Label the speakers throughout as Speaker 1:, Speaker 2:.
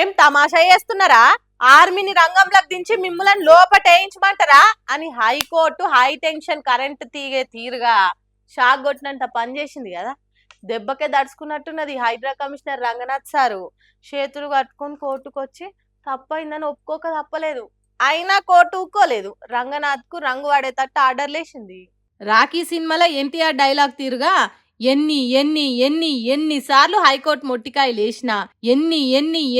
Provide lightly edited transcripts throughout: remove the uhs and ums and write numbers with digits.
Speaker 1: ఏం తమాషా చేస్తున్నారా? ఆర్మీని రంగంలోకి దించి మిమ్మల్ని లోపటేయించమంటారా అని హైకోర్టు హై టెన్షన్ కరెంట్ తీగే తీరుగా షాక్ కొట్టినంత పనిచేసింది కదా. దెబ్బకే దడుచుకున్నట్టున్నది హైడ్రా కమిషనర్ రంగనాథ్ సారు. చేతులు కట్టుకొని కోర్టుకు వచ్చి తప్పైందని ఒప్పుకోక తప్పలేదు. అయినా కోర్టు ఊక్కోలేదు. రంగనాథ్ కు రంగు పడేటట్టు ఆర్డర్లేసింది. రాఖీ సినిమాలో ఎన్టీఆర్ డైలాగ్ తీరుగా ఎన్నిసార్లు హైకోర్టు మొట్టికాయలు వేసినా,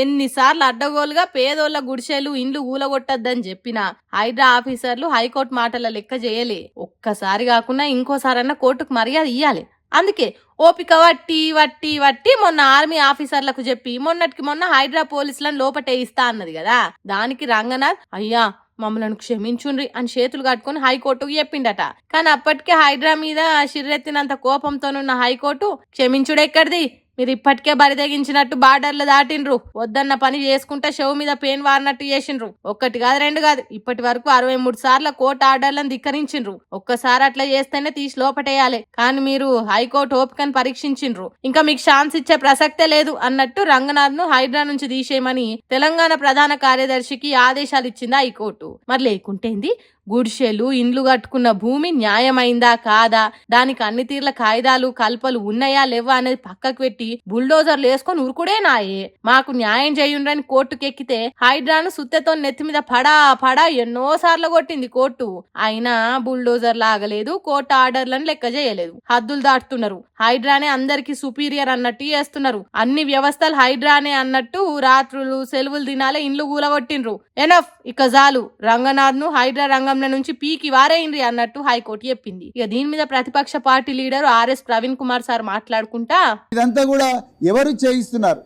Speaker 1: ఎన్నిసార్లు అడ్డగోలుగా పేదోళ్ల గుడిసెలు ఇండ్లు ఊలగొట్టద్దని చెప్పినా హైడ్రా ఆఫీసర్లు హైకోర్టు మాటల లెక్క చేయలే. ఒక్కసారి కాకుండా ఇంకోసారన్నా కోర్టుకు మర్యాద ఇయ్యాలి. అందుకే ఓపిక వట్టి వట్టి వట్టి మొన్న ఆర్మీ ఆఫీసర్లకు చెప్పి మొన్నటికి మొన్న హైడ్రా పోలీసులను లోపటేయిస్తా అన్నది కదా. దానికి రంగనాథ్ అయ్యా మమ్మల్ని క్షమించుండ్రి అని చేతులు కట్టుకుని హైకోర్టుకు చెప్పిండట. కానీ అప్పటికే హైడ్రా మీద షిర్రెత్తినంత కోపంతోనున్న హైకోర్టు క్షమించుడెక్కడిది, మీరు ఇప్పటికే బరిదగించినట్టు బార్డర్లు దాటిండ్రు, వద్దన్న పని చేసుకుంటా షో మీద పెయిన్ వారినట్టు చేసిండ్రు. ఒక్కటి కాదు రెండు కాదు, ఇప్పటి వరకు 63 సార్ల కోర్టు ఆర్డర్లను ధిక్కరించిండ్రు. ఒక్కసారి అట్లా చేస్తేనే తీసి లోపటేయాలి, కానీ మీరు హైకోర్టు ఓపికను పరీక్షించిండ్రు, ఇంకా మీకు ఛాన్స్ ఇచ్చే ప్రసక్తే లేదు అన్నట్టు రంగనాథ్ ను హైడ్రా నుంచి తీసేయమని తెలంగాణ ప్రధాన కార్యదర్శికి ఆదేశాలు ఇచ్చింది హైకోర్టు. మరి లేకుంటేంది, గుడిసెలు ఇండ్లు కట్టుకున్న భూమి న్యాయమైందా కాదా, దానికి అన్ని తీర్ల కాయిదాలు కల్పలు ఉన్నాయా లేవా అనేది పక్కకు పెట్టి బుల్డోజర్లు వేసుకొని ఉరుకుడే నాయే. మాకు న్యాయం చేయుండ్రని కోర్టుకెక్కితే హైడ్రాను సుత్తెతో నెత్తి మీద పడా ఎన్నో సార్లు కొట్టింది కోర్టు. అయినా బుల్డోజర్ లాగలేదు, కోర్టు ఆర్డర్లను లెక్క చేయలేదు. హద్దులు దాటుతున్నారు. హైడ్రానే అందరికి సుపీరియర్ అన్నట్టు చేస్తున్నారు. అన్ని వ్యవస్థలు హైడ్రానే అన్నట్టు రాత్రులు సెలవులు దినాలే ఇండ్లు కూలగొట్టిండ్రు. ఎనఫ్, ఇక చాలు, రంగనాథ్ ను హైడ్రా రంగంలో నుంచి పీకి వారేయండి అన్నట్టు హైకోర్టు చెప్పింది. ఇక దీని మీద ప్రతిపక్ష party leader RS Praveen Kumar sir మాట్లాడుకుంటా,
Speaker 2: ఇదంతా కూడా ఎవరు చేయిస్తున్నారు?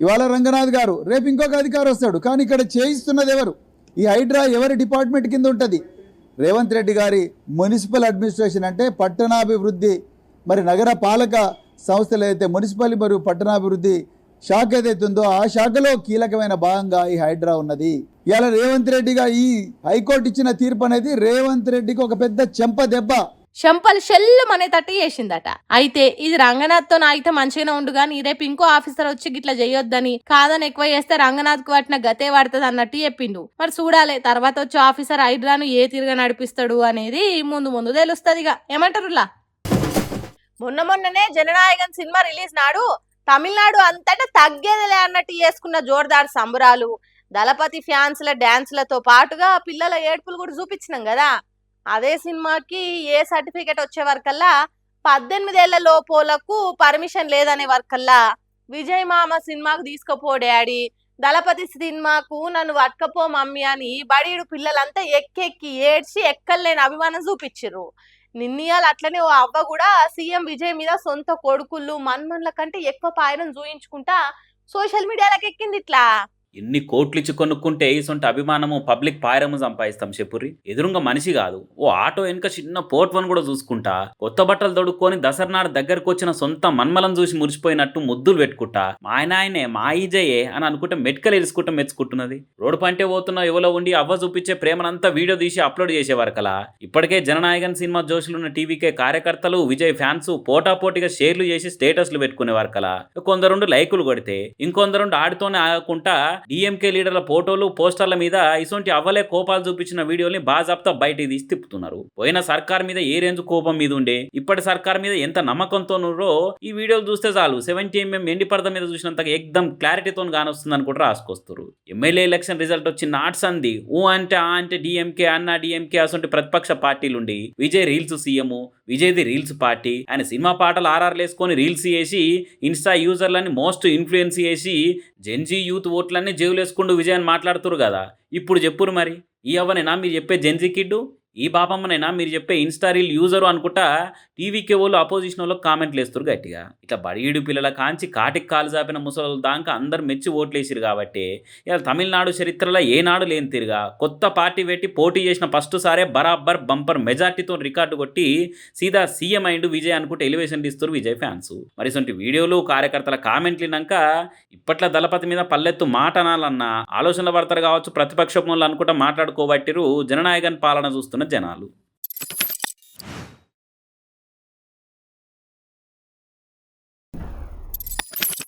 Speaker 2: ఇవాళ రంగనాథ్ గారు, రేపు ఇంకొక అధికారి వస్తాడు, కానీ ఇక్కడ చేయిస్తున్నది ఎవరు? ఈ హైడ్రా ఎవరి డిపార్ట్మెంట్ కింద ఉంటుంది? రేవంత్ రెడ్డి గారి మున్సిపల్ అడ్మినిస్ట్రేషన్ అంటే పట్టణాభివృద్ధి, మరి నగర పాలక సంస్థలు అయితే మున్సిపల్ మరియు పట్టణాభివృద్ధి శాఖ ఏదైతే ఉందో ఆ శాఖలో కీలకమైన భాగంగా ఈ హైడ్రా ఉన్నది. ఇవాళ రేవంత్ రెడ్డిగా ఈ హైకోర్టు ఇచ్చిన తీర్పు అనేది రేవంత్ రెడ్డికి ఒక పెద్ద చెంప దెబ్బ.
Speaker 1: చెంపలు షెల్లు మనే తట్టు చేసిందట. అయితే ఇది రంగనాథ్ తో అయితే మంచిగానే ఉండు గాని రేపు ఇంకో ఆఫీసర్ వచ్చి గిట్లా చేయొద్దని, కాదని ఎక్కువ చేస్తే రంగనాథ్ కు పట్టిన గతే పడుతుంది అన్నట్టు చెప్పిండు. మరి చూడాలి తర్వాత వచ్చే ఆఫీసర్ హైడ్రాను ఏ తీరుగా నడిపిస్తాడు అనేది ముందు తెలుస్తుంది. ఇక ఏమంటారులా, మొన్ననే జననాయకన్ సినిమా రిలీజ్ నాడు తమిళనాడు అంతటా తగ్గేదిలే అన్నట్టు చేసుకున్న జోర్దార్ సంబరాలు, దళపతి ఫ్యాన్స్ల డాన్స్లతో పాటుగా పిల్లల ఏడుపులు కూడా చూపించినాం కదా. అదే సినిమాకి ఏ సర్టిఫికెట్ వచ్చే వరకల్లా 18 ఏళ్ల లోపోలకు పర్మిషన్ లేదనే వరకల్లా విజయ్ మామ సినిమాకు తీసుకుపో డాడీ, దళపతి సినిమాకు నన్ను పట్టుకపో మమ్మీ అని బడీడు పిల్లలంతా ఎక్కెక్కి ఏడ్చి ఎక్కలేని అభిమానం చూపించిర్రు. నిన్నయాలు అట్లనే ఓ అవ్వ కూడా సీఎం విజయ్ మీద సొంత కొడుకుళ్ళు మన్మన్ల కంటే ఎక్కువ పాయనం చూయించుకుంటా సోషల్ మీడియాలకు ఎక్కింది. ఇట్లా
Speaker 3: ఎన్ని కోట్లు ఇచ్చి కొనుక్కుంటే ఇసొంటి అభిమానము పబ్లిక్ పాయరము సంపాదిస్తాం చెప్పుర్రి. ఎదురుంగా మనిషి కాదు, ఓ ఆటో వెనుక చిన్న పోర్ట్వన్ కూడా చూసుకుంటా, కొత్త బట్టలు తొడుక్కొని దసరనాడు దగ్గరకు వచ్చిన సొంత మన్మలం చూసి మురిసిపోయినట్టు ముద్దులు పెట్టుకుంటా మా ఆయనే మా ఈజయే అని అనుకుంటే మెట్కలు ఎరుసుకుంటా మెచ్చుకుంటున్నది. రోడ్డు పంటే పోతున్న ఎవలో ఉండి అవ్వ చూపించే ప్రేమనంతా వీడియో తీసి అప్లోడ్ చేసే వరకలా ఇప్పటికే జననాయకన్ సినిమా జోషులున్న టీవీకే కార్యకర్తలు విజయ్ ఫ్యాన్స్ పోటాపోటీగా షేర్లు చేసి స్టేటస్లు పెట్టుకునే వరకలా కొందరుండు లైకులు కొడితే ఇంకొందరుండు ఆడితోనే ఆగకుండా డిఎంకే లీడర్ల ఫోటోలు పోస్టర్ల మీద ఇసొంటి అవ్వలే కోపాలు చూపించిన వీడియోని బాజాప్తా బయటికి తీసి తిప్పుతున్నారు. పోయిన సర్కార్ మీద ఏ రేంజ్ కోపం మీద ఉండే ఇప్పటి సర్కార్ మీద ఎంత నమ్మకంతో ఈ వీడియోలు చూస్తే చాలు 70mm ఎండి పరద మీద చూసినంత ఎక్దమ్ క్లారిటీతో కానొస్తుంది అని కూడా రాసుకొస్తారు. ఎమ్మెల్యే ఎలక్షన్ రిజల్ట్ వచ్చి నాట్స్ అంది ఊ అంటే ఆ అంటే డిఎంకే అన్న డిఎంకే అసొంటి ప్రతిపక్ష పార్టీలుండి విజయ్ రీల్స్ సీఎం, విజయ్ది రీల్స్ పార్టీ, ఆయన సినిమా పాటలు ఆర్ఆర్లు వేసుకొని రీల్స్ చేసి ఇన్స్టా యూజర్లని మోస్ట్ ఇన్ఫ్లుయెన్స్ చేసి జెన్జీ యూత్ ఓట్లన్నీ జేవులేసుకుంటూ విజయ్ అని మాట్లాడుతురు కదా. ఇప్పుడు చెప్పురు మరి, ఈ అవ్వనేనా మీరు చెప్పే జెన్జీ కిడ్డు, ఈ బాపమ్మనైనా మీరు చెప్పే ఇన్స్టా రీల్ యూజరు అనుకుంటా టీవీకే వాళ్ళు అపోజిషన్ వాళ్ళకి కామెంట్లు వేస్తారు గట్టిగా. ఇట్లా బడియుడు పిల్లల కాంచి కాటికి కాలు జాపిన ముసలి దాకా అందరు మెచ్చి ఓట్లేసిరు కాబట్టి ఇలా తమిళనాడు చరిత్రలో ఏనాడు లేని తీరుగా కొత్త పార్టీ పెట్టి పోటీ చేసిన ఫస్ట్ సారే బరాబర్ బంపర్ మెజార్టీతో రికార్డు కొట్టి సీదా సీఎం అయిండు విజయ్ అనుకుంటే ఎలివేషన్ ఇస్తారు విజయ్ ఫ్యాన్స్. మరి ఇటువంటి వీడియోలు కార్యకర్తల కామెంట్లు విన్నాక ఇప్పట్లో దళపతి మీద పల్లెత్తు మాట అనాలన్న ఆలోచనలు పడతారు కావచ్చు ప్రతిపక్షం వాళ్ళు అనుకుంటా మాట్లాడుకోబట్టిరు జననాయకన్ పాలన చూస్తున్న జనాలు.